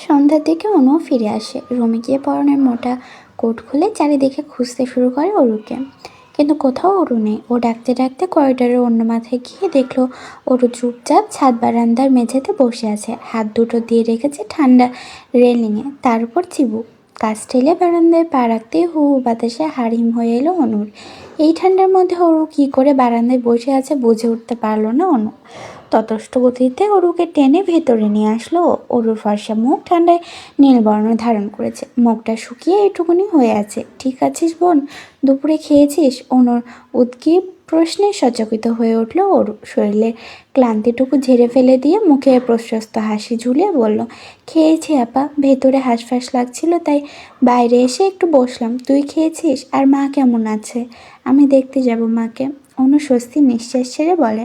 সন্ধ্যার দিকে অনু ফিরে আসে। রুমে গিয়ে পরনের মোটা কোট খুলে চারিদিকে খুঁজতে শুরু করে অরুকে, কিন্তু কোথাও অরু নেই। ও ডাকতে ডাকতে করিডোরের অন্য মাথায় গিয়ে দেখলো অরু চুপচাপ ছাদ বারান্দার মেঝেতে বসে আছে, হাত দুটো দিয়ে রেখেছে ঠান্ডা রেলিংয়ে, তার উপর চিবুক। কাজ ঠেলে বারান্দায় পা রাখতেই হু হু বাতাসে হাড়হিম হয়ে এলো অনুর। এই ঠান্ডার মধ্যে অরু কী করে বারান্দায় বসে আছে বুঝে উঠতে পারলো না অনু। ততস্থ গতিতে অরুকে টেনে ভেতরে নিয়ে আসলো। অরুর ফর্সা মুখ ঠান্ডায় নীলবর্ণ ধারণ করেছে, মুখটা শুকিয়ে এইটুকুনি হয়ে আছে। ঠিক আছিস বোন? দুপুরে খেয়েছিস? অনুর উদ্গ্রীব প্রশ্নে সচকিত হয়ে উঠল অরু। শরীরের ক্লান্তিটুকু ঝেড়ে ফেলে দিয়ে মুখে প্রশস্ত হাসি ঝুলিয়ে বলল, খেয়েছি আপা, ভেতরে হাঁসফাঁস লাগছিল তাই বাইরে এসে একটু বসলাম। তুই খেয়েছিস? আর মা কেমন আছে? আমি দেখতে যাব মাকে। অনু স্বস্তির নিঃশ্বাস ছেড়ে বলে,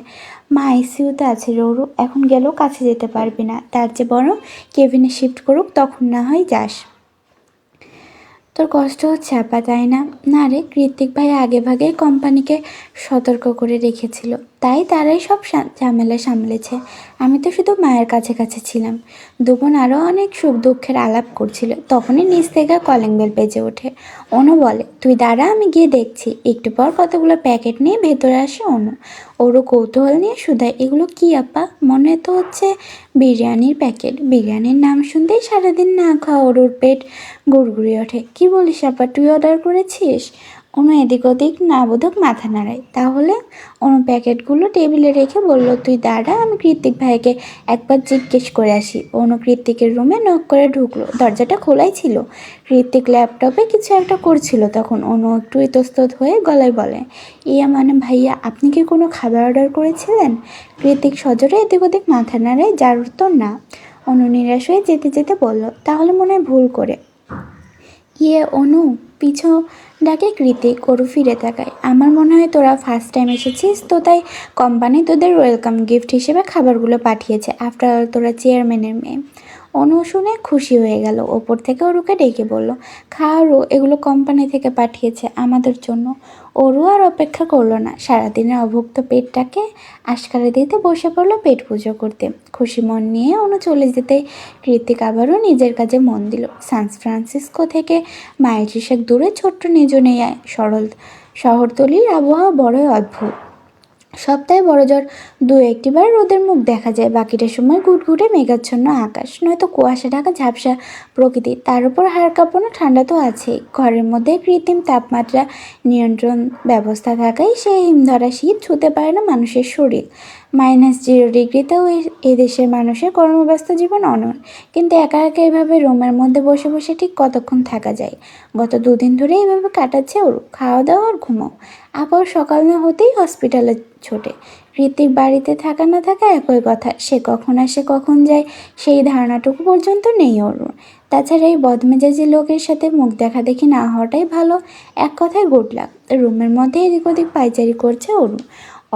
মা আইসিইউতে আছে রে অরু, এখন গেলেও কাছে যেতে পারবি না, তার চেয়ে বরং কেবিনে শিফট করুক, তখন না হয় যাস। তোর কষ্ট হচ্ছে আপা, তাই না? না রে, কৃত্তিক ভাই আগে ভাগেই কোম্পানিকে সতর্ক করে রেখেছিল, তাই তারাই সব ঝামেলা সামলেছে। আমি তো শুধু মায়ের কাছে কাছে ছিলাম। দুবোন আরও অনেক সুখ দুঃখের আলাপ করছিল, তখনই নিচ থেকে কলিং বেল বেজে ওঠে। অনু বলে, তুই দাঁড়া, আমি গিয়ে দেখছি। একটু পর কতগুলো প্যাকেট নিয়ে ভেতরে আসে অনু। ওরও কৌতূহল নিয়ে শুধায়, এগুলো কি আপা? মনে তো হচ্ছে বিরিয়ানির প্যাকেট। বিরিয়ানির নাম শুনতেই সারাদিন না খাওয়া ওর পেট গুড়গুড়িয়ে ওঠে। কি বলিস আপা, তুই অর্ডার করেছিস? অনু এদিক ওদিক না বোধক মাথা নাড়ায়। তাহলে? অনু প্যাকেটগুলো টেবিলে রেখে বলল, তুই দাঁড়া, আমি কৃত্তিক ভাইকে একবার জিজ্ঞেস করে আসি। অনু কৃত্তিকের রুমে নক করে ঢুকলো। দরজাটা খোলাই ছিল। কৃত্তিক ল্যাপটপে কিছু একটা করছিল তখন। অনু একটু ইতস্তত হয়ে গলায় বলে, ইয়া মানে ভাইয়া, আপনি কি কোনো খাবার অর্ডার করেছিলেন? কৃত্তিক সজোরে এদিক ওদিক মাথা নাড়ায়, যার উত্তর না। অনু নিরাশ হয়ে যেতে যেতে বলল, তাহলে মনে হয় ভুল করে। অনু, পিছু ডাকে কৃতিক। অরু ফিরে তাকায়। আমার মনে হয় তোরা ফার্স্ট টাইম এসেছিস, তো তাই কোম্পানি তোদের ওয়েলকাম গিফট হিসেবে খাবারগুলো পাঠিয়েছে। আফটার অল তোরা চেয়ারম্যানের মেয়ে। অনু শুনে খুশি হয়ে গেল। ওপর থেকে অরুকে ডেকে বলল, খাওয়ারও, এগুলো কোম্পানি থেকে পাঠিয়েছে আমাদের জন্য। অরু আর অপেক্ষা করলো না। সারাদিনের অভুক্ত পেটটাকে আশকারা দিতে বসে পড়লো পেট পুজো করতে। খুশি মন নিয়ে অনু চলে যেতে কৃতিক আবারও নিজের কাজে মন দিল। সান ফ্রান্সিসকো থেকে মাইল 30 দূরে ছোট্ট নিজনেই সরল শহরতলির আবহাওয়া বড়ই অদ্ভুত। সপ্তাহে বড়জোর 2-1বার রোদের মুখ দেখা যায়, বাকিটা সময় ঘুটঘুটে মেঘাচ্ছন্ন আকাশ, নয়তো কুয়াশা ঢাকা ঝাপসা প্রকৃতি, তার উপর হাড় কাঁপানো ঠান্ডা তো আছেই। ঘরের মধ্যে কৃত্রিম তাপমাত্রা নিয়ন্ত্রণ ব্যবস্থা থাকায় সেই হিমধরা শীত ছুঁতে পারে না মানুষের শরীর। -0 ডিগ্রিতেও এদেশের মানুষের কর্মব্যস্ত জীবন অনড়। কিন্তু একা একা এভাবে রুমের মধ্যে বসে বসে ঠিক কতক্ষণ থাকা যায়? গত 2 দিন ধরে এইভাবে কাটাচ্ছে ওর। খাওয়া দাওয়া আর ঘুমাও। আবার সকাল না হতেই হসপিটালে ছোটে। কৃতিক বাড়িতে থাকা না থাকা একই কথা। সে কখন আসে কখন যায় সেই ধারণাটুকু পর্যন্ত নেই ওর। তাছাড়া এই বদমেজাজি লোকের সাথে মুখ দেখাদেখি না হওয়াটাই ভালো। এক কথায় গুড লাক। রুমের মধ্যে এদিক ওদিক পায়চারি করছে অরু।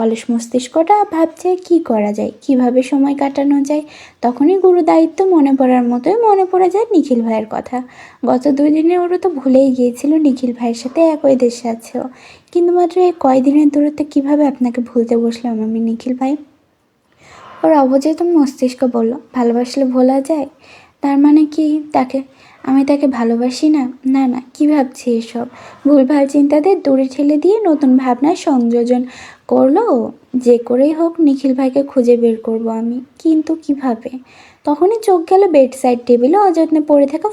অলস মস্তিষ্কটা ভাবছে কি করা যায়, কিভাবে সময় কাটানো যায়। তখনই গুরু দায়িত্ব মনে পড়ার মতোই মনে পড়ে যায় নিখিল ভাইয়ের কথা। গত 2 দিনে ওরা তো ভুলেই গিয়েছিল নিখিল ভাইয়ের সাথে একই দেশে আছেও। কিন্তু মাত্র এই কয়দিনের দূরত্বে কিভাবে আপনাকে ভুলতে বসলাম আমি নিখিল ভাই? ওর অবচেতন মস্তিষ্ক বলল, ভালোবাসলে ভোলা যায়? তার মানে কি আমি তাকে ভালোবাসি না? না না, কি ভাবছি এসব? ভুলভাল চিন্তাদের দূরে ঠেলে দিয়ে নতুন ভাবনার সংযোজন করলো ও। যে করেই হোক নিখিল ভাইকে খুঁজে বের করব আমি, কিন্তু কিভাবে? তখনই চোখ গেল বেড সাইড টেবিলে অযত্নে পড়ে থাকা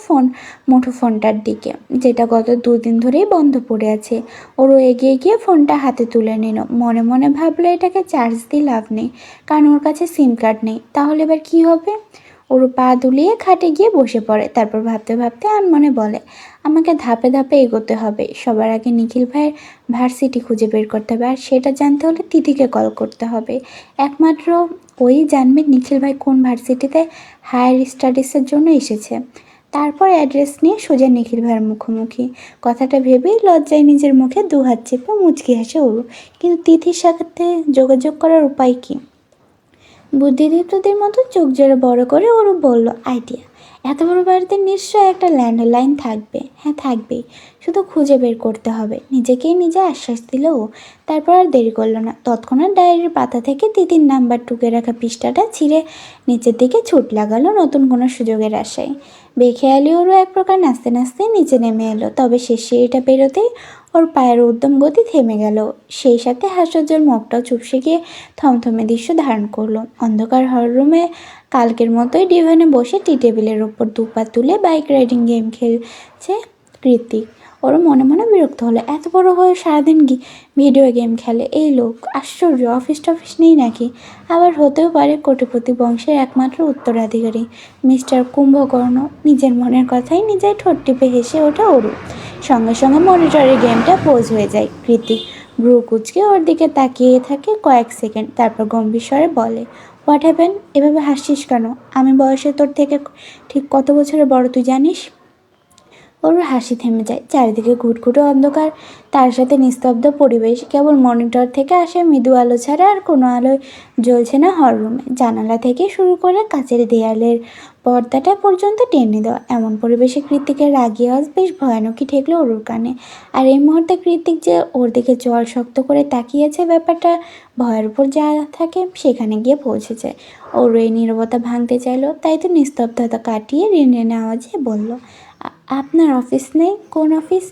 মুঠোফোনটার দিকে, যেটা গত 2 দিন ধরেই বন্ধ পড়ে আছে। ওরও এগিয়ে গিয়ে ফোনটা হাতে তুলে নিল। মনে মনে ভাবলো, এটাকে চার্জ দিয়ে লাভ নেই, কারণ ওর কাছে সিম কার্ড নেই। তাহলে এবার কি হবে? ওর পা দুলিয়ে খাটে গিয়ে বসে পড়ে। তারপর ভাবতে ভাবতে আনমনে বলে, আমাকে ধাপে ধাপে এগোতে হবে। সবার আগে নিখিল ভাইয়ের ভার্সিটি খুঁজে বের করতে হবে, আর সেটা জানতে হলে তিথিকে কল করতে হবে। একমাত্র ওই জানবে নিখিল ভাই কোন ভার্সিটিতে হায়ার স্টাডিজের জন্য এসেছে। তারপর অ্যাড্রেস নিয়ে সোজা নিখিল ভাইয়ের মুখোমুখি। কথাটা ভেবেই লজ্জায় নিজের মুখে 2 হাত চেপে মুচকি হাসে ওরু। কিন্তু তিথির সাথে যোগাযোগ করার উপায় কী? বুদ্ধিদীপ্তদের মতো চোখ জোরে বড় করে ওরু বলল, আইডিয়া। এত বড় বাড়িতে নিশ্চয়ই একটা ল্যান্ডলাইন থাকবে। হ্যাঁ থাকবেই, শুধু খুঁজে বের করতে হবে। নিজেকেই নিজে আশ্বাস দিল ও। তারপর আর দেরি করলো না, তৎক্ষণাৎ ডায়েরির পাতা থেকে তিতির নাম্বার টুকে রাখা পৃষ্ঠাটা ছিঁড়ে নিচের দিকে ছুট লাগালো নতুন কোনো সুযোগের আশায়। বেখেয়ালি ওরও এক প্রকার নাচতে নাচতে নিচে নেমে এলো, তবে শেষ সিঁড়িটা পেরোতেই ওর পায়ের উদ্যম গতি থেমে গেল। সেই সাথে হাস্যজ্জ্বল মুখটাও চুপসে গিয়ে থমথমে দৃশ্য ধারণ করলো। অন্ধকার হলরুমে কালকের মতোই ডিভানে বসে টি টেবিলের ওপর দুপা তুলে বাইক রাইডিং গেম খেলছে কৃতিক। ওর মনে মনে বিরক্ত হলো, এত বড় হয়ে সারাদিন ভিডিও গেম খেলে এই লোক। আশ্চর্য, অফিস টফিস নেই নাকি? আবার হতেও পারে কোটিপতি বংশের একমাত্র উত্তরাধিকারী মিস্টার কুম্ভকর্ণ। নিজের মনের কথাই নিজেই ঠোঁট টিপে হেসে ওঠে অরু। সঙ্গে সঙ্গে মনিটরের গেমটা পোজ হয়ে যায়। কৃতিক ভ্রু কুচকে ওর দিকে তাকিয়ে থাকে কয়েক সেকেন্ড, তারপর গম্ভীর স্বরে বলে, হোয়াট হ্যাপেন? এভাবে হাসছিস কেন? আমি বয়সে তোর থেকে ঠিক কত বছরের বড় তুই জানিস? ওর হাসি থেমে যায়। চারিদিকে ঘুটঘুটে অন্ধকার, তার সাথে নিস্তব্ধ পরিবেশ। কেবল মনিটর থেকে আসে মৃদু আলো ছাড়া আর কোনো আলোয় জ্বলছে না হলরুমে। জানালা থেকে শুরু করে কাচের দেয়ালের পর্দাটা পর্যন্ত টেনে দেওয়া। এমন পরিবেশে কৃতিকের রাগী আওয়াজ বেশ ভয়ানকই ঠেকলো ওর কানে। আর এই মুহূর্তে কৃতিক যে ওর দিকে জল শক্ত করে তাকিয়েছে, ব্যাপারটা ভয়ের উপর যা থাকে সেখানে গিয়ে পৌঁছেছে। ওর এই নীরবতা ভাঙতে চাইলো, তাই তো নিস্তব্ধতা কাটিয়ে রিনরিনে আওয়াজে বলল, আপনার অফিস নেই? কোন অফিস?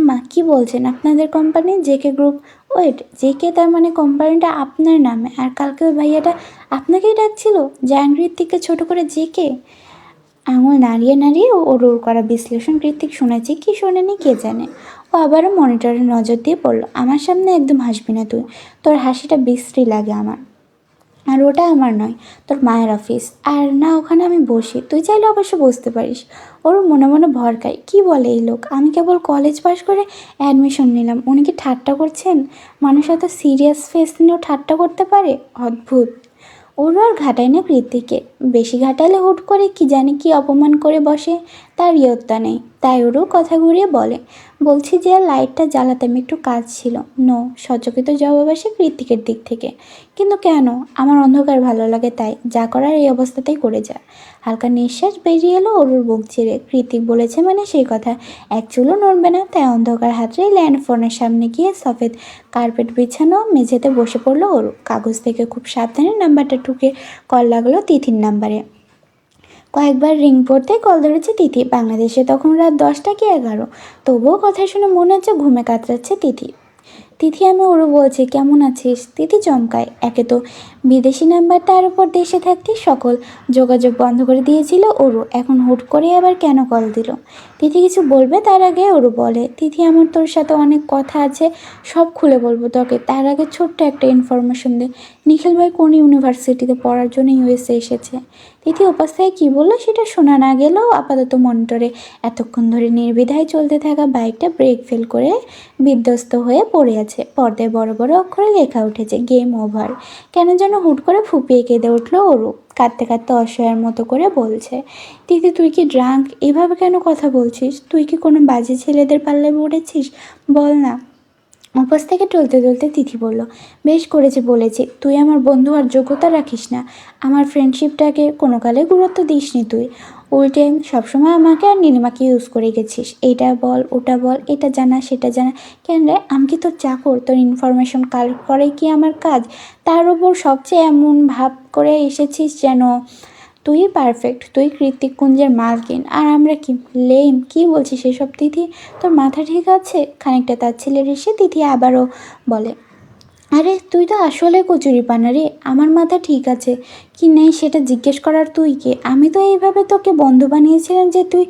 মা কী বলছেন? আপনাদের company JK group? Wait, JK তার মানে কোম্পানিটা আপনার নামে? আর কালকে ওই ভাইয়াটা আপনাকেই ডাকছিল জায়ান্ট ঋত্বিককে ছোট করে জেকে? আঙুল নাড়িয়ে নাড়িয়ে ওর করা বিশ্লেষণ কৃতিক শুনেছি কি শোনেনি কে জানে। ও আবারও মনিটরে নজর দিয়ে পড়ল, আমার সামনে একদম হাসবি না তুই, তোর হাসিটা বিশ্রী লাগে আমার। আর ওটা আমার নয়, তোর মায়ের অফিস। আর না ওখানে আমি বসি, তুই চাইলে অবশ্য বসতে পারিস। ওর মনে মনে ভরকায়, কি বলে এই লোক? আমি কেবল কলেজ পাশ করে অ্যাডমিশন নিলাম, উনি কি ঠাট্টা করছেন? মানুষ এত সিরিয়াস ফেস নিয়েও ঠাট্টা করতে পারে? অদ্ভুত। ওরও আর ঘাটায় না কৃতিকে, বেশি ঘাটালে হুট করে কি জানি কি অপমান করে বসে, তার ইয়ত্তা নেই। তাই ওরও কথা ঘুরিয়ে বলে, বলছি যে লাইটটা জ্বালাতাম, একটু কাজ ছিল। নো, সচকিত জবাব আসে কৃতিকের দিক থেকে। কিন্তু কেন? আমার অন্ধকার ভালো লাগে, তাই যা করার এই অবস্থাতেই করে যা। হালকা নিঃশ্বাস বেরিয়ে এলো ওরুর বুক ছেড়ে। কৃতিক বলেছে মানে সেই কথা, এক চুলও নড়বে না। তাই অন্ধকার হাতড়ে ল্যান্ডফোনের সামনে গিয়ে সফেদ কার্পেট বিছানো মেঝেতে বসে পড়লো ওরু। কাগজ থেকে খুব সাবধানে নাম্বারটা ঠুকে কল লাগলো তিথির নাম্বারে। কয়েকবার রিং পড়তে কল ধরেছে তিথি। বাংলাদেশে তখন রাত 10টা কি 11। তবুও কথা শুনে মনে হচ্ছে ঘুমে কাতরাচ্ছে তিথি। তিথি, আমি ওরও বলছি, কেমন আছিস? তিথি চমকায়। একে তো বিদেশি নাম্বার, তার উপর দেশে থাকতে সকল যোগাযোগ বন্ধ করে দিয়েছিল ওরু। এখন হুট করে আবার কেন কল দিল? তিথি কিছু বলবে তার আগে ওরু বলে, তিথি আমার তোর সাথে অনেক কথা আছে, সব খুলে বলবো তোকে। তার আগে ছোট্ট একটা ইনফরমেশন দে, নিখিল ভাই কোন ইউনিভার্সিটিতে পড়ার জন্য ইউএসএ এসেছে। তিথি উপাস্থায় কী বললো সেটা শোনা না গেলেও আপাতত মনিটরে এতক্ষণ ধরে নির্বিধায় চলতে থাকা বাইকটা ব্রেক ফেল করে বিধ্বস্ত হয়ে পড়ে আছে। পর্দায় বড় বড় অক্ষরে লেখা উঠেছে, গেম ওভার। কেন যেন হুট করে ফুপিয়ে কেঁদে উঠলো ওরু। কাঁদতে কাঁদতে অসহায়ের মতো করে বলছে, দিদি তুই কি ড্রাঙ্ক? এভাবে কেন কথা বলছিস? তুই কি কোনো বাজে ছেলেদের পাল্লায় পড়েছিস? বল না। উপোস থেকে টলতে টলতে তিথি বলল, বেশ করেছে বলেছি, তুই আমার বন্ধু আর যোগ্যতা রাখিস না। আমার ফ্রেন্ডশিপটাকে কোনো কালে গুরুত্ব দিসনি তুই। উল্টে সবসময় আমাকে আর নীলিমাকে ইউজ করে গেছিস। এইটা বল, ওটা বল, এটা জানা সেটা জানা। কেন রে, আমি কি তোর চাকর? তোর ইনফরমেশন কালেক্ট করাই কি আমার কাজ? তার ওপর সবচেয়ে এমন ভাব করে এসেছিস যেন তুই পারফেক্ট, তুই কৃত্তিক কুঞ্জের মালকিন, আর আমরা কি লেম? কি বলছিস এসব তিথি? তোর মাথা ঠিক আছে? খানিকটা তার ছেলের এসে তিথি আবারও বলে, আরে তুই তো আসলে কচুরিপানা রে। আমার মাথা ঠিক আছে কি নেই সেটা জিজ্ঞেস করার তুই কে? আমি তো এইভাবে তোকে বন্ধু বানিয়েছিলাম যে তুই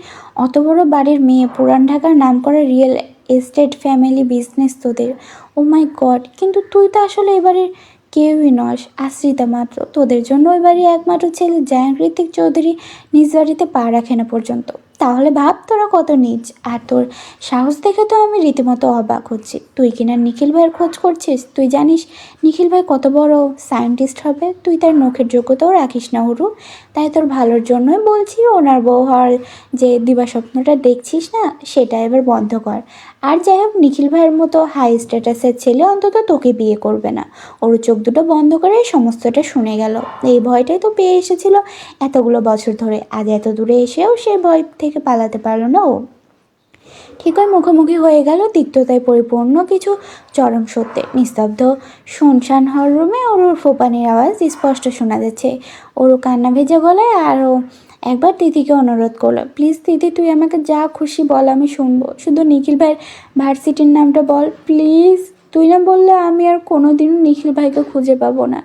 অত বড় বাড়ির মেয়ে, পুরান ঢাকার নামকরা রিয়েল এস্টেট ফ্যামিলি বিজনেস তোদের। ও মাই গড, কিন্তু তুই তো আসলে এবারের কেউই নস, আশ্রিতা মাত্র। তোদের জন্য ওই বাড়ির একমাত্র ছেলে জায়ান ঋতিক চৌধুরী নিজ বাড়িতে পা রাখে না পর্যন্ত। তাহলে ভাব তোরা কত নীচ। আর তোর সাহস দেখে তো আমি রীতিমতো অবাক হচ্ছি। তুই কিনা নিখিল ভাইয়ের খোঁজ করছিস। তুই জানিস নিখিল ভাই কত বড় সায়েন্টিস্ট হবে। তুই তার নখের যোগ্যতাও রাখিস না হুরু। তাই তোর ভালোর জন্যই বলছি, ওনার বউ হওয়ার যে দিবাস্বপ্নটা দেখছিস না, সেটা এবার বন্ধ কর। আর যাই হোক, নিখিল ভাইয়ের মতো হাই স্ট্যাটাসের ছেলে অন্তত তোকে বিয়ে করবে না। ওর চোখ দুটো বন্ধ করে সমস্তটা শুনে গেল। এই ভয়টাই তো পেয়ে এসেছিল এতগুলো বছর ধরে। আজ এত দূরে এসেও সে ভয় থেকে পালাতে পারলো না ও। ঠিকই মুখোমুখি হয়ে গেল তিক্ততায় পরিপূর্ণ কিছু চরম সত্যে। নিস্তব্ধ শুনশান হল রুমে ওর ফোপানির আওয়াজ স্পষ্ট শোনা যাচ্ছে। ওরও কান্না ভেজা গলায় আরও একবার তিথিকে অনুরোধ করলো, প্লিজ তিথি, তুই আমাকে যা খুশি বল, আমি শুনবো। শুধু নিখিল ভাইয়ের ভার্সিটির নামটা বল প্লিজ। তুই না বললে আমি আর কোনোদিনও নিখিল ভাইকে খুঁজে পাবো না।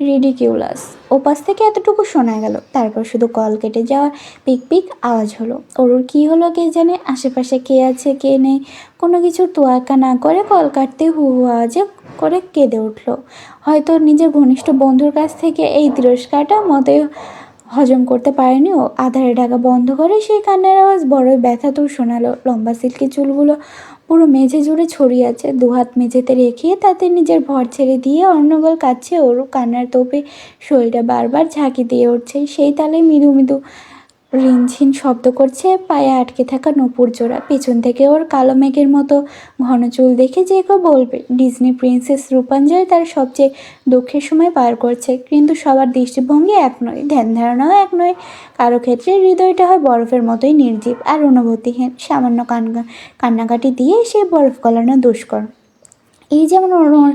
রিডিকিউলাস। ওপাশ থেকে এতটুকু শোনা গেল। তারপর শুধু কল কেটে যাওয়ার পিক পিক আওয়াজ হলো। ওর কী হলো কে জানে, আশেপাশে কে আছে কে নেই কোনো কিছুর তোয়াক্কা না করে কল কাটতে হু হু আওয়াজে করে কেঁদে উঠলো। হয়তো নিজের ঘনিষ্ঠ বন্ধুর কাছ থেকে এই তিরস্কারটা মতে হজম করতে পারেনি ও। আধারে ঢাকা বন্ধ করে সেই কান্নার আওয়াজ বড়ই ব্যথাতুর শোনালো। লম্বা সিল্কি চুলগুলো পুরো মেঝে জুড়ে ছড়িয়ে আছে। দুহাত মেঝেতে রেখে তাতে নিজের ভর ছেড়ে দিয়ে অর্ণগোল কাচ্ছে ওর। কান্নার তোপে শরীরটা বারবার ঝাঁকি দিয়ে উঠছে। সেই তালে মৃদু মৃদু রিনঝিন শব্দ করছে পায়ে আটকে থাকা নূপুর জোড়া। পেছন থেকে ওর কালো মেঘের মতো ঘন চুল দেখে যে কেউ বলবে ডিজনি প্রিন্সেস রূপাঞ্জয় তার সবচেয়ে দুঃখের সময় পার করছে। কিন্তু সবার দৃষ্টিভঙ্গি এক নয়, ধ্যান ধারণাও এক নয়। কারো ক্ষেত্রে হৃদয়টা হয় বরফের মতোই নির্জীব আর অনুভূতিহীন। সামান্য কান্নাকাটি দিয়ে সে বরফ গলানো দুষ্কর। এই যেমন ওর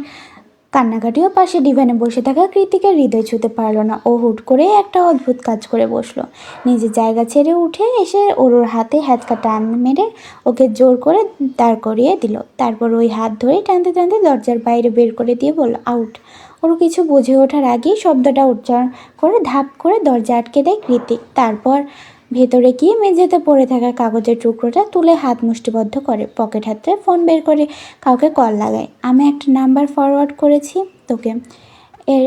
কান্নাকাটিও পাশে ডিভানে বসে থাকা কৃতিকের হৃদয় ছুঁতে পারল না। ও হুট করে একটা অদ্ভুত কাজ করে বসলো। নিজের জায়গা ছেড়ে উঠে এসে ওর হাতে হ্যাচকা টান মেরে ওকে জোর করে দাঁড় করিয়ে দিল। তারপর ওই হাত ধরে টানতে টানতে দরজার বাইরে বের করে দিয়ে বলল, আউট। ওর কিছু বুঝে ওঠার আগেই শব্দটা উচ্চারণ করে ধাপ করে দরজা আটকে দেয় কৃতিক। তারপর ভেতরে গিয়ে মেঝেতে পড়ে থাকা কাগজের টুকরোটা তুলে হাত মুষ্টিবদ্ধ করে পকেট হাতে ফোন বের করে কাউকে কল লাগায়। আমি একটা নাম্বার ফরওয়ার্ড করেছি তোকে, এর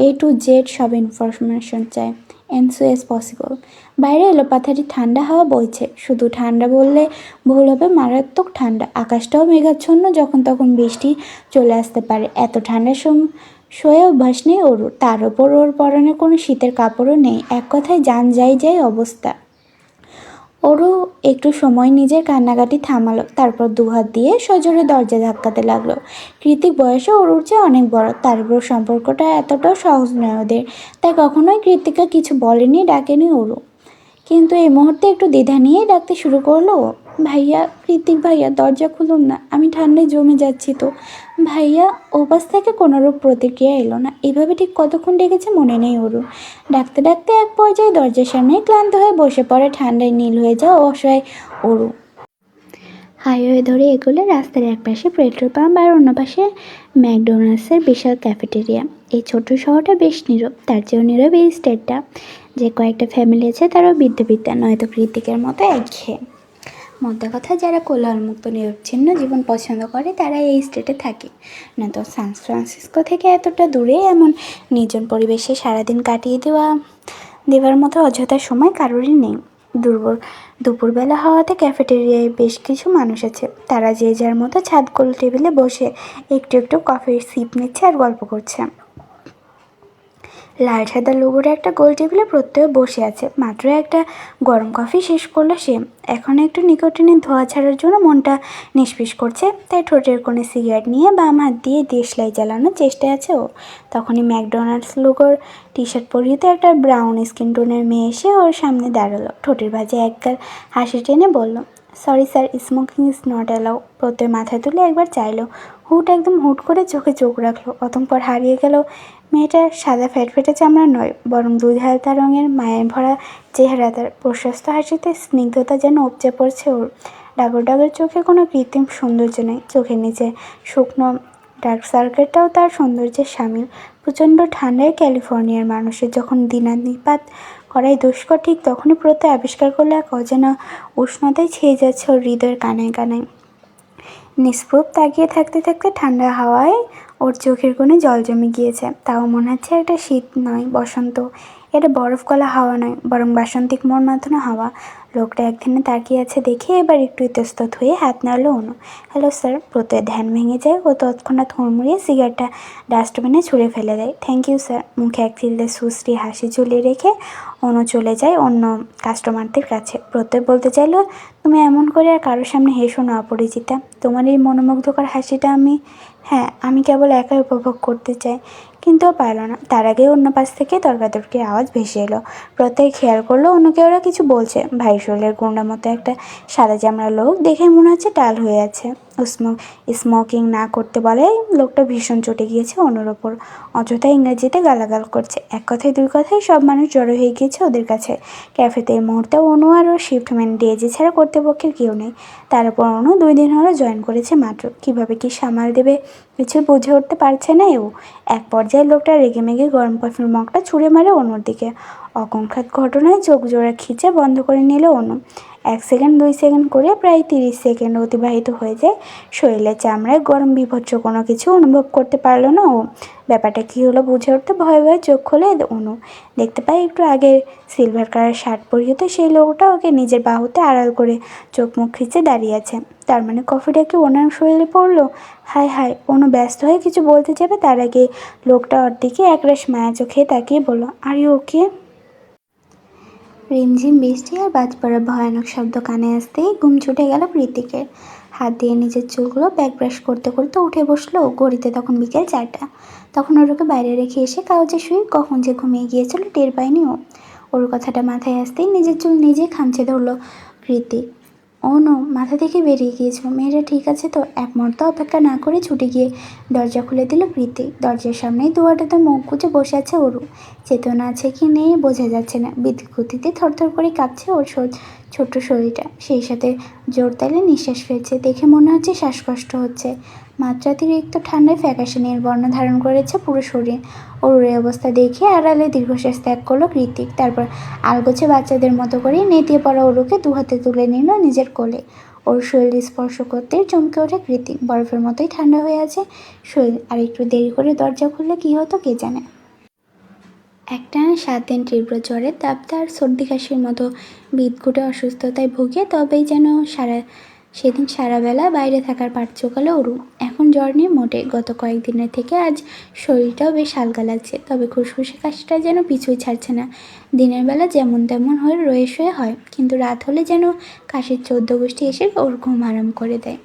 A to Z সব ইনফরমেশন চাই অ্যান্ড সো এজ পসিবল। বাইরে এলোপাথারি ঠান্ডা হাওয়া বইছে। শুধু ঠান্ডা বললে ভুল হবে, মারাত্মক ঠান্ডা। আকাশটাও মেঘাচ্ছন্ন, যখন তখন বৃষ্টি চলে আসতে পারে। এত ঠান্ডার সয়ে অভ্যাস নেই ওর। তার ওপর ওর পরনে কোনো শীতের কাপড়ও নেই। এক কথায় যান যাই অবস্থা। ওরও একটু সময় নিজের কান্নাকাটি থামালো। তারপর দুহাত দিয়ে সজোরে দরজা ধাক্কাতে লাগলো। কৃতিক বয়সে ওর চেয়ে অনেক বড়। তার উপর সম্পর্কটা এতটাও সহজ নয় ওদের। তাই কখনোই কৃতিকা কিছু বলেনি, ডাকেনি ওরও। কিন্তু এই মুহূর্তে একটু দ্বিধা নিয়েই ডাকতে শুরু করলো ও। ভাইয়া, কৃতিক ভাইয়া, দরজা খুলুন না, আমি ঠান্ডায় জমে যাচ্ছি তো। ভাইয়া। ওপাশ থেকে কোনোরূপ প্রতিক্রিয়া এলো না। এভাবে ঠিক কতক্ষণ ডেকেছে মনে নেই ওরও। ডাকতে ডাকতে এক পর্যায়ে দরজার সামনে ক্লান্ত হয়ে বসে পড়ে ঠান্ডায় নীল হয়ে যাওয়া অসহায় ওরও। হাইওয়ে ধরে এগোলে রাস্তার এক পাশে পেট্রোল পাম্প আর অন্য পাশে ম্যাকডোনাল্ডসের বিশাল ক্যাফেটেরিয়া। এই ছোট্ট শহরটা বেশ নীরব। তার চেয়েও নীরব এই স্টেটটা। যে কয়েকটা ফ্যামিলি আছে তারাও বিদ্যা নয়তো কৃতিকের মতো একঘেয়ে। মোদ্দা কথা, যারা কোলাহলমুক্ত নিরবচ্ছিন্ন জীবন পছন্দ করে তারা এই স্টেটে থাকে। না তো সান ফ্রান্সিসকো থেকে এতটা দূরে এমন নির্জন পরিবেশে সারাদিন কাটিয়ে দেওয়ার মতো অযথা সময় কারোরই নেই। দুপুরবেলা হওয়াতে ক্যাফেটেরিয়ায় বেশ কিছু মানুষ আছে। তারা যে যার মতো ছাদ গোল টেবিলে বসে একটু একটু কফির সিপ নিচ্ছে আর গল্প করছে। লাল সাদা লোগোর একটা গোল টেবিলে প্রত্যেকে বসে আছে। মাত্র একটা গরম কফি শেষ করলো সে। এখন একটু নিকোটিনের ধোঁয়া ছাড়ার জন্য মনটা নিষ্পিস করছে। তাই ঠোঁটের কোণে সিগারেট নিয়ে বাম হাত দিয়ে দেশলাই জ্বালানোর চেষ্টায় আছে ও। তখনই ম্যাকডোনাল্ডস লোগোর টি শার্ট পরিহিত একটা ব্রাউন স্কিন টোনের মেয়ে এসে ওর সামনে দাঁড়ালো। ঠোঁটের ভাঁজে একগাল হাসি টেনে বলল, sorry sir, smoking is not allow. প্রত্যেক মাথা তুলে একবার চাইলো। একদম হুট করে চোখে চোখ রাখলো। অতঃপর হারিয়ে গেল। মেয়েটা সাদা ফ্যাটফেটে চামড়া নয়, বরং দুধ হালকা রঙের মায়ের ভরা চেহারা। তার প্রশস্ত হাসিতে স্নিগ্ধতা যেন উপচে পড়ছে ওর। ডাগর ডাগর চোখে কোনো কৃত্রিম সৌন্দর্য নেই। চোখের নিচে শুকনো ডার্ক সার্কেলটাও তার সৌন্দর্যের সামিল। প্রচণ্ড ঠান্ডায় ক্যালিফোর্নিয়ার মানুষের যখন দিনানিপাত করাই দুষ্কর, ঠিক তখনই প্রত্যয় আবিষ্কার করলে এক অজানা উষ্ণতায় ছেয়ে যাচ্ছে ওর হৃদয়ের কানায় কানায়। নিষ্প্রভ তাকিয়ে থাকতে থাকতে ঠান্ডা হাওয়ায় ওর চোখের কোণে জল জমে গিয়েছে। তাও মনে হচ্ছে একটা শীত নয়, বসন্ত। এটা বরফ গলা হাওয়া নয়, বরং বাসন্তিক মন মাতানো হাওয়া। লোকটা একদিনে তাকিয়ে আছে দেখে এবার একটু ইতস্তত হয়ে হাত নাড়লো অনু। Hello sir. প্রত্যয় ধ্যান ভেঙে যায়, ও তৎক্ষণাৎ হুড়মুড়িয়ে সিগারেটটা ডাস্টবিনে ছুঁড়ে ফেলে দেয়। Thank you sir. মুখে এক চিলতে সুশ্রী হাসি ঝুলিয়ে রেখে অনু চলে যায় অন্য কাস্টমারদের কাছে। প্রত্যয় বলতে চাইলো, তুমি এমন করে আর কারোর সামনে হেসো না অপরিচিতা। তোমার এই মনোমুগ্ধকর হাসিটা আমি কেবল একাই উপভোগ করতে চাই। কিন্তু পারল না। তার আগে অন্য পাশ থেকে তর্কাতর্কির আওয়াজ ভেসে এলো। প্রত্যয় খেয়াল করলো অন্যকে ওরা কিছু বলছে। ভারী শরীরের গুন্ডা মতো একটা সাদা চামড়া লোক, দেখে মনে হচ্ছে টাল হয়ে আছে। স্মোকিং না করতে বলে লোকটা ভীষণ চটে গিয়েছে অনুর ওপর। অযথা ইংরেজিতে গালাগাল করছে। এক কথায় দুই কথায় সব মানুষ জড়ো হয়ে গিয়েছে ওদের কাছে। ক্যাফেতে এই মুহূর্তে অনু আর ওর শিফট ম্যান ডিএজি ছাড়া কর্তৃপক্ষের কেউ নেই। তার উপর অনু 2 দিন হলো জয়েন করেছে মাত্র। কিভাবে কি সামাল দেবে কিছু বুঝে উঠতে পারছে না ও। এক পর্যায়ে লোকটা রেগেমেগে গরম কফির মগটা ছুঁড়ে মারে অনুর দিকে। অকঙ্খাত ঘটনায় চোখ জোড়া খিচে বন্ধ করে নিল অনু। 1 সেকেন্ড 2 সেকেন্ড করে প্রায় 30 সেকেন্ড অতিবাহিত হয়ে যায়। শরীরের চামড়ায় গরম বিভৎস কোনো কিছু অনুভব করতে পারলো না ও। ব্যাপারটা কী হলো বুঝে উঠতে ভয়ে ভয়ে চোখ খোলে অনু। দেখতে পাই একটু আগে সিলভার কালার শার্ট পরিহিত সেই লোকটা ওকে নিজের বাহুতে আড়াল করে চোখ মুখ খিচে দাঁড়িয়ে আছে। তার মানে কফিটা কি ওনার শরীরে পড়লো? হায় হায়। অনু ব্যস্ত হয়ে কিছু বলতে যাবে, তার আগে লোকটা ওর দিকে একরাশ মায়া চোখে তাকিয়ে বলল, আর ইউ ওকে? রিমঝিম বৃষ্টি আর বাজ পড়ার ভয়ানক শব্দ কানে আসতেই ঘুম ছুটে গেল কৃতিকের। হাত দিয়ে নিজের চুলগুলো ব্যাক ব্রাশ করতে করতে উঠে বসলো। ঘড়িতে তখন বিকেল 4টা। তখন ওরকে বাইরে রেখে এসে কাগজে শুয়ে কখন যে ঘুমিয়ে গিয়েছিল টের পায়নি ও। ওর কথাটা মাথায় আসতেই নিজের চুল নিজেই খামচে ধরলো কৃতিক। ও নো, মাথা থেকে বেরিয়ে গিয়েছিল। মেয়েরা ঠিক আছে তো? এক মুহূর্ত অপেক্ষা না করে ছুটে গিয়ে দরজা খুলে দিল কৃতিক। দরজার সামনেই দুয়াটাতে মুখ গুজে বসে আছে অরু। চেতনা আছে কি নেই বোঝা যাচ্ছে না। বিদ্যুৎ গতিতে থরথর করে কাঁপছে ওর ছোট্ট শরীরটা। সেই সাথে জোর তালে নিঃশ্বাস ফেলছে। দেখে মনে হচ্ছে শ্বাসকষ্ট হচ্ছে। মাত্রাতিরিক্ত ঠান্ডায় ফ্যাকাশে নীল বর্ণ ধারণ করেছে পুরো শরীর। ওর এই অবস্থা দেখে আড়ালে দীর্ঘশ্বাস ত্যাগ করলো কৃতিক। তারপর আলগোছে বাচ্চাদের মতো করে নেতিয়ে পড়া ওরুকে 2 হাতে তুলে নিল নিজের কোলে। ওর শরীর স্পর্শ করতেই চমকে ওঠে কৃতিক। বরফের মতোই ঠান্ডা হয়ে আছে শরীর। আর একটু দেরি করে দরজা খুললে কী হতো কে জানে। একটানা 7 দিন তীব্র জ্বরে তাপতে আর সর্দি কাশির মতো বিদঘুটে অসুস্থতায় ভুগে তবেই যেন সেদিন সারাবেলা বাইরে থাকার পাট চোকালো অরু। এখন জ্বর নেই মোটে। গত কয়েকদিনের থেকে আজ শরীরটাও বেশ হালকা লাগছে। তবে খুসখুসে কাশিটা যেন পিছুই ছাড়ছে না। দিনের বেলা যেমন তেমন হয়ে রয়ে শয়ে হয়, কিন্তু রাত হলে যেন কাশির 14 গোষ্ঠী এসে ওর ঘুম হারাম করে দেয়।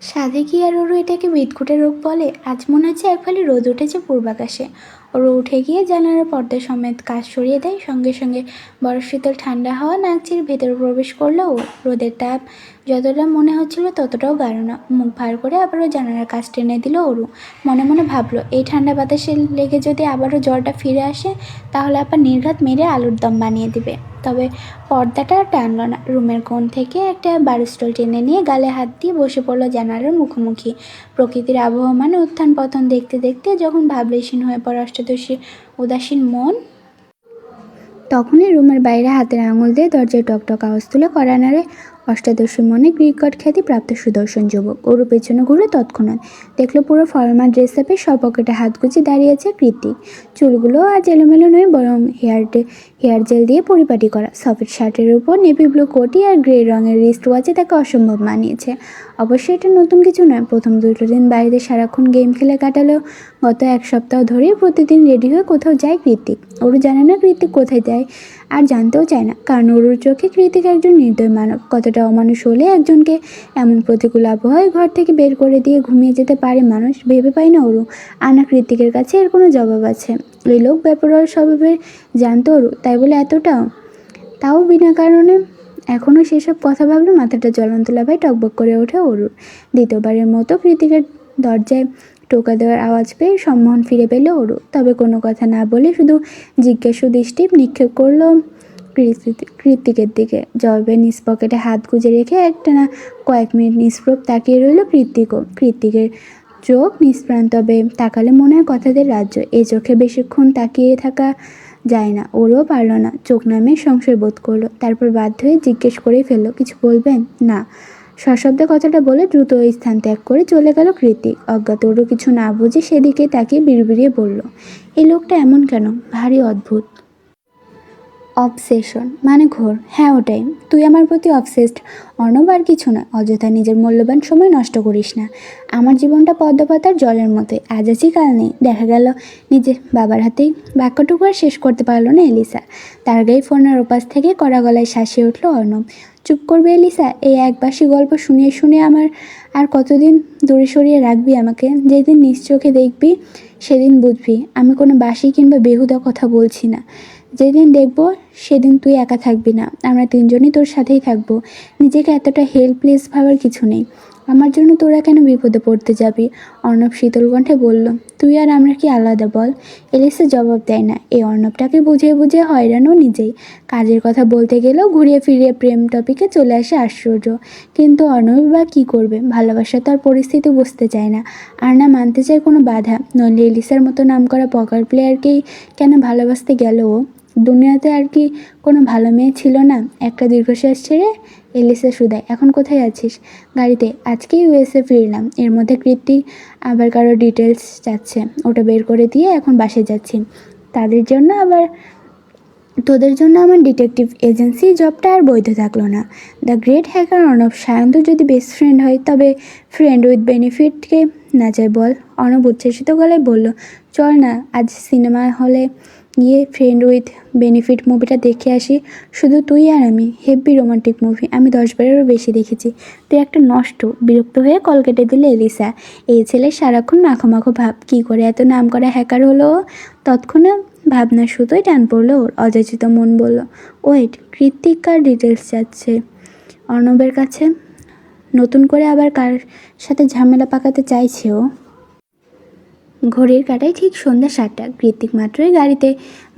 সাধে কি আর ওরও এটাকে বিদঘুটে রোগ বলে? আজ মনে হচ্ছে এক ফালি রোদ উঠেছে পূর্বাকাশে। ওরও উঠে গিয়ে জানালার পর্দা সমেত কাজ সরিয়ে দেয়। সঙ্গে সঙ্গে বড় শীতল ঠান্ডা হাওয়া নাক চিরে ভেতরে প্রবেশ করলো ও। রোদের তাপ যতটা মনে হচ্ছিল ততটাও গাঢ় না। মুখ ভার করে আবারও জানালার কাজ টেনে দিল অরু। মনে মনে ভাবলো, এই ঠান্ডা বাতাসে লেগে যদি আবারও জ্বরটা ফিরে আসে তাহলে আবার নির্ঘাত মেরে আলুর দম বানিয়ে দিবে। তবে পর্দাটা আর টানল না। রুমের কোণ থেকে একটা বারুস্টল টেনে নিয়ে গালে হাত দিয়ে বসে পড়লো জানালার মুখোমুখি। প্রকৃতির আবহমান উত্থান পতন দেখতে দেখতে যখন ভাবলেশীন হয়ে পড়ে অষ্টাদশীর উদাসীন মন, তখনই রুমের বাইরে হাতের আঙুল দিয়ে দরজায় টকটক আওয়াজ তুলে কড়া নাড়ে অষ্টাদশীর মনে গ্রীকগট খ্যাতি প্রাপ্ত সুদর্শন যুবক। ওরু পেছনে ঘুরে তৎক্ষণাৎ দেখলো পুরো ফর্মাল ড্রেস আপে সব পকেটে হাত গুজে দাঁড়িয়ে আছে কৃতিক। চুলগুলো আজ এলোমেলো নয়, বরং হেয়ার জেল দিয়ে পরিপাটি করা। সফেদ শার্টের উপর নেভি ব্লু কোটি আর গ্রে রঙের রিস্ট ওয়াচে তাকে অসম্ভব মানিয়েছে। অবশ্যই এটা নতুন কিছু নয়। প্রথম 2 দিন বাড়িতে সারাক্ষণ গেম খেলে কাটালেও গত 1 সপ্তাহ ধরেই প্রতিদিন রেডি হয়ে কোথাও যায় কৃতিক। ওরু জানে না কৃতিক কোথায় যায়, আর জানতেও চায় না। কারণ ওরুর চোখে কৃতিক একজন নির্দয় মানব। কতটা অমানুষ হলে একজনকে এমন প্রতিকূল আবহাওয়ায় ঘর থেকে বের করে দিয়ে ঘুমিয়ে যেতে পারে মানুষ, ভেবে পায় না ওরু। আর না কৃতিকের কাছে এর কোনো জবাব আছে। এই লোক বেপরোয়া স্বভাবের জানতো ওরু, তাই বলে তাও বিনা কারণে। এখনও সেসব কথা ভাবলে মাথাটা জ্বলন্ত লাভায় টকবক করে ওঠে অরুর। দ্বিতীয়বারের মতো কৃতিকের দরজায় টোকা দেওয়ার আওয়াজ পেয়ে সম্মোহন ফিরে পেল অরু। তবে কোনো কথা না বলে শুধু জিজ্ঞাসু দৃষ্টি নিক্ষেপ করলো কৃতিকের দিকে। জবাবে নিজ পকেটে হাত গুজে রেখে একটানা কয়েক মিনিট নিষ্প্রভ তাকিয়ে রইল কৃতিকও। কৃতিকের চোখ নিষ্প্রাণ, তবে তাকালে মনে হয় কথাদের রাজ্য। এ চোখে বেশিক্ষণ তাকিয়ে থাকা যায় না। ওরও পারল না। চোখ নামিয়ে সংশয় বোধ করলো। তারপর বাধ্য হয়ে জিজ্ঞেস করেই ফেললো, কিছু বলবেন? না। সশব্দে কথাটা বলে দ্রুত ওই স্থান ত্যাগ করে চলে গেল কৃতিক। অজ্ঞাত ওরও কিছু না বুঝে সেদিকে তাকিয়ে বিড়বিড়িয়ে বলল, এই লোকটা এমন কেন? ভারী অদ্ভুত। অবসেশন মানে ঘোর। হ্যাঁ ওটাই, তুই আমার প্রতি অবসেসড অর্ণব, আর কিছু না। অযথা নিজের মূল্যবান সময় নষ্ট করিস না। আমার জীবনটা পদ্মপাতার জলের মতোই, আজ আছি কাল নেই। দেখা গেল নিজে বাবার হাতেই। বাক্যটুকু আর শেষ করতে পারল না এলিসা। তার গায়ে ফোনের ওপাশ থেকে কড়া গলায় শাসিয়ে উঠল অর্ণব, চুপ করবে এলিসা? এই একবাসী গল্প শুনিয়ে শুনিয়ে আমার আর কতদিন দূরে সরিয়ে রাখবি আমাকে? যেদিন নিজ চোখে দেখবি সেদিন বুঝবি আমি কোনো বাসি কিংবা বেহুদা কথা বলছি না। যেদিন দেখব সেদিন তুই একা থাকবি না, আমরা তিনজনই তোর সাথেই থাকবো। নিজেকে এতটা হেল্পলেস ভাবার কিছু নেই। আমার জন্য তোরা কেন বিপদে পড়তে যাবি? অর্ণব শীতল কণ্ঠে বলল, তুই আর আমরা কি আলাদা বল? এলিসা জবাব দেয় না। এই অর্ণবটাকে বুঝিয়ে বুঝিয়ে হয়রানও নিজেই। কাজের কথা বলতে গেলেও ঘুরিয়ে ফিরিয়ে প্রেম টপিকে চলে আসে আশ্চর্য। কিন্তু অর্ণব বা কী করবে? ভালোবাসা তার পরিস্থিতি বুঝতে চায় না, আর না মানতে চায় কোনো বাধা। নইলে এলিসার মতো নামকরা পকার প্লেয়ারকেই কেন ভালোবাসতে গেল ও? দুনিয়াতে আর কি কোনো ভালো মেয়ে ছিল না? একটা দীর্ঘশ্বাস ছেড়ে এলিসা শুধায়, এখন কোথায় আছিস? গাড়িতে, আজকেই ইউএসএ ফিরলাম। এর মধ্যে কৃত্তিক আবার কারো ডিটেলস চাচ্ছে, ওটা বের করে দিয়ে এখন বাসে যাচ্ছি। তাদের জন্য আবার তোদের জন্য আমার ডিটেকটিভ এজেন্সি জবটা আর বৈধ থাকলো না। The great hacker Arnab Sayanta যদি বেস্ট ফ্রেন্ড হয়, তবে ফ্রেন্ড উইথ বেনিফিটকে না চাই বল? অর্ণব উচ্ছ্বসিত গলায় বলল, চল না আজ সিনেমা হলে গিয়ে ফ্রেন্ড উইথ বেনিফিট মুভিটা দেখে আসি। শুধু তুই আর আমি। হেভি রোমান্টিক মুভি, আমি 10 বারেরও বেশি দেখেছি। তুই একটা নষ্ট। বিরক্ত হয়ে কল কেটে দিলে এলিসা। এই ছেলে সারাক্ষণ মাখো মাখো ভাব, কী করে এত নাম করা হ্যাকার হলো? তৎক্ষণাৎ ভাবনার সুতোয় টান পড়লো ওর। অযাচিত মন বলল, ওয়েট, কৃত্তিক কার ডিটেলস যাচ্ছে অর্ণবের কাছে? নতুন করে আবার কার সাথে ঝামেলা পাকাতে চাইছে ও? ঘড়ির কাঁটায় ঠিক সন্ধ্যা 7টা। কৃত্তিক মাত্রই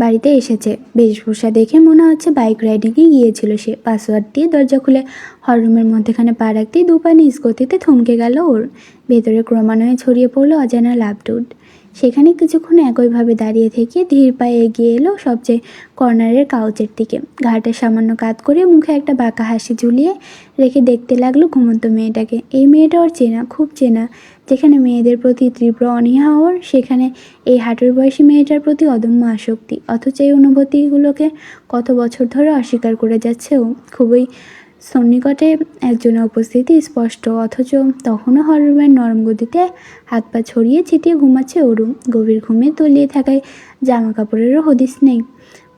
বাড়িতে এসেছে। বেশভূষা দেখে মনে হচ্ছে বাইক রাইডিংয়ে গিয়েছিল সে। পাসওয়ার্ড দিয়ে দরজা খুলে হলরুমের মধ্যেখানে পা রাখতেই দুপা নিজ গতিতে থমকে গেল ওর। ভেতরে ক্রমান্বয়ে ছড়িয়ে পড়লো অজানা লাভডুট। সেখানে কিছুক্ষণ একইভাবে দাঁড়িয়ে থেকে ধীর পায়ে এগিয়ে এলো সবচেয়ে কর্নারের কাউচের দিকে। ঘাটে সামান্য কাত করে মুখে একটা বাঁকা হাসি ঝুলিয়ে রেখে দেখতে লাগলো ঘুমন্ত মেয়েটাকে। এই মেয়েটা ওর চেনা, খুব চেনা। যেখানে মেয়েদের প্রতি তীব্র অনীহা ওর, সেখানে এই হাঁটুর বয়সী মেয়েটার প্রতি অদম্য আসক্তি। অথচ এই অনুভূতিগুলোকে কত বছর ধরে অস্বীকার করে যাচ্ছে ও। খুবই সন্নিকটে একজনের উপস্থিতি স্পষ্ট, অথচ তখনও হলরুমের নরম গদিতে হাত পা ছড়িয়ে ছিটিয়ে ঘুমাচ্ছে অরু। গভীর ঘুমে তলিয়ে থাকায় জামা কাপড়েরও হদিস নেই।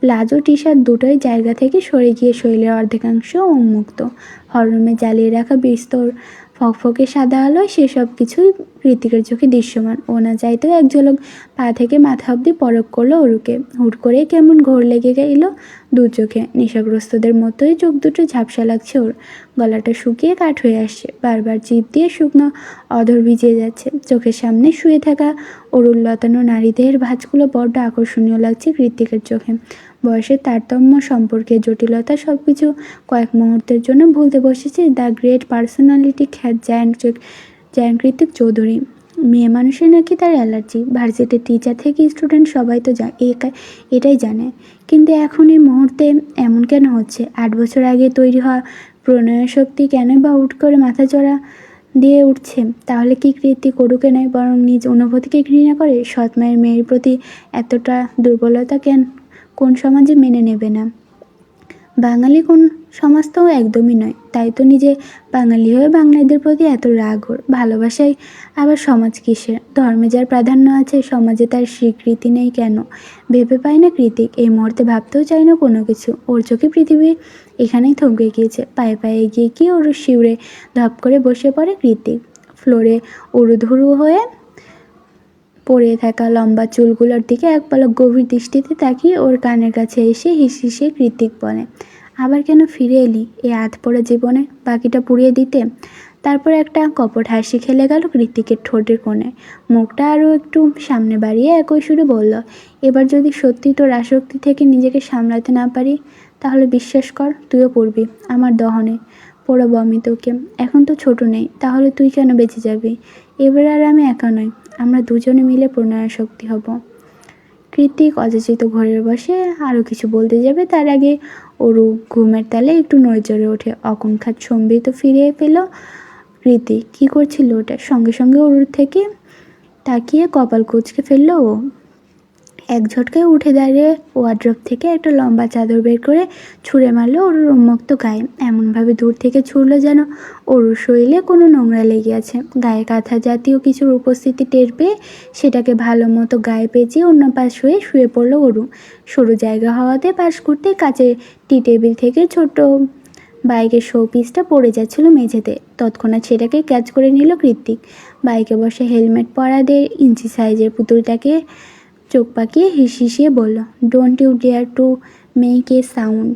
প্লাজো টি শার্ট দুটোই জায়গা থেকে সরে গিয়ে শরীরের অর্ধেকাংশ উন্মুক্ত। হলরুমে জ্বালিয়ে রাখা বিস্তর ফকফকে সাদা আলোয় সেসব কিছুই কৃতিকের চোখে দৃশ্যমান। ও না চাইতেও এক ঝলক পা থেকে মাথা অবধি পরক করলো অরুকে। হুট করে কেমন ঘোর লেগে গেল দু চোখে। নেশাগ্রস্তদের মতোই চোখ দুটো ঝাপসা লাগছে ওর। গলাটা শুকিয়ে কাঠ হয়ে আসছে। বারবার জিভ দিয়ে শুকনো অধর ভিজিয়ে যাচ্ছে। চোখের সামনে শুয়ে থাকা অরুর লতানো নারীদেহের ভাঁজগুলো বড্ড আকর্ষণীয় লাগছে কৃতিকের চোখে। বয়সের তারতম্য, সম্পর্কের জটিলতা সবকিছু কয়েক মুহূর্তের জন্য ভুলতে বসেছে দ্য গ্রেট পার্সোনালিটি খ্যাত জায়ান্ট কৃতিক চৌধুরী। মেয়ে মানুষের নাকি তার অ্যালার্জি। ভার্সিটির টিচার থেকে স্টুডেন্ট সবাই তো এটাই জানে। কিন্তু এখন এই মুহূর্তে এমন কেন হচ্ছে? 8 বছর আগে তৈরি হওয়া প্রণয়শক্তি কেন বা হুট করে মাথাচড়া দিয়ে উঠছে? তাহলে কি কৃতিক অরুকে নয়, বরং নিজ অনুভূতিকে ঘৃণা করে? সৎ মায়ের মেয়ের প্রতি এতটা দুর্বলতা কোন সমাজে মেনে নেবে না? বাঙালি কোন সমাজ তো একদমই নয়। তাই তো নিজে বাঙালি হয়ে বাঙালিদের প্রতি এত রাগ ওর। ভালোবাসায় আবার সমাজ কিসের? ধর্মে যার প্রাধান্য আছে, সমাজে তার স্বীকৃতি নেই কেন? ভেবে পায় না কৃতিক। এই মুহূর্তে ভাবতেও চায় না কোনো কিছু। ওর চোখে পৃথিবী এখানেই থমকে গিয়েছে। পায়ে পায়ে এগিয়ে গিয়ে ওর শিউরে ধপ করে বসে পড়ে কৃতিক। ফ্লোরে উড়ুধুরু হয়ে পড়ে থাকা লম্বা চুলগুলোর দিকে এক পলক গভীর দৃষ্টিতে তাকিয়ে ওর কানের কাছে এসে হিসিয়ে কৃতিক বলে, আবার কেন ফিরে এলি এই আধপোড়া জীবনে? বাকিটা পুড়িয়ে দিতে? তারপর একটা কপট হাসি খেলে গেল কৃতিকের ঠোঁটের কোণে। মুখটা আরও একটু সামনে বাড়িয়ে একই সুরে বলল, এবার যদি সত্যি তোর আসক্তি থেকে নিজেকে সামলাতে না পারি, তাহলে বিশ্বাস কর তুইও পড়বি আমার দহনে। পোড়াবো আমি তোকে। এখন তো ছোট নেই, তাহলে তুই কেন বেঁচে যাবি? এবার আর আমি একা নই, আমরা দুজনে মিলে প্রণয়াসক্তি হব। কৃতিক অযাচিত ঘরের বসে আরও কিছু বলতে যাবে, তার আগে অরু ঘুমের তালে একটু নড়েচড়ে ওঠে। অকস্মাৎ সম্বিত ফিরে পেল কৃতিক। কী করছিল ওটা? সঙ্গে সঙ্গে অরুর থেকে তাকিয়ে কপাল কুঁচকে ফেলল ও। এক ঝটকায় উঠে দাঁড়িয়ে ওয়ার্ড্রপ থেকে একটা লম্বা চাদর বের করে ছুঁড়ে মারলো অরুর উন্মুক্ত গায়ে। এমনভাবে দূর থেকে ছুঁড়লো যেন অরুর শরীরে কোনো নোংরা লেগে আছে। গায়ে কাঁথা জাতীয় কিছুর উপস্থিতি টের পেয়ে সেটাকে ভালো মতো গায়ে পেঁচিয়ে অন্য পাশ হয়ে শুয়ে পড়লো অরু। সরু জায়গা হওয়াতে পাশ করতে কাচের টি টেবিল থেকে ছোট বাইকের শোপিসটা পড়ে যাচ্ছিল মেঝেতে। তৎক্ষণাৎ সেটাকে ক্যাচ করে নিল কৃতিক। বাইকে বসে হেলমেট পরা 1.5 ইঞ্চি সাইজের পুতুলটাকে চোখ পাকিয়ে হিসিয়ে বলল, don't you dare to make a sound.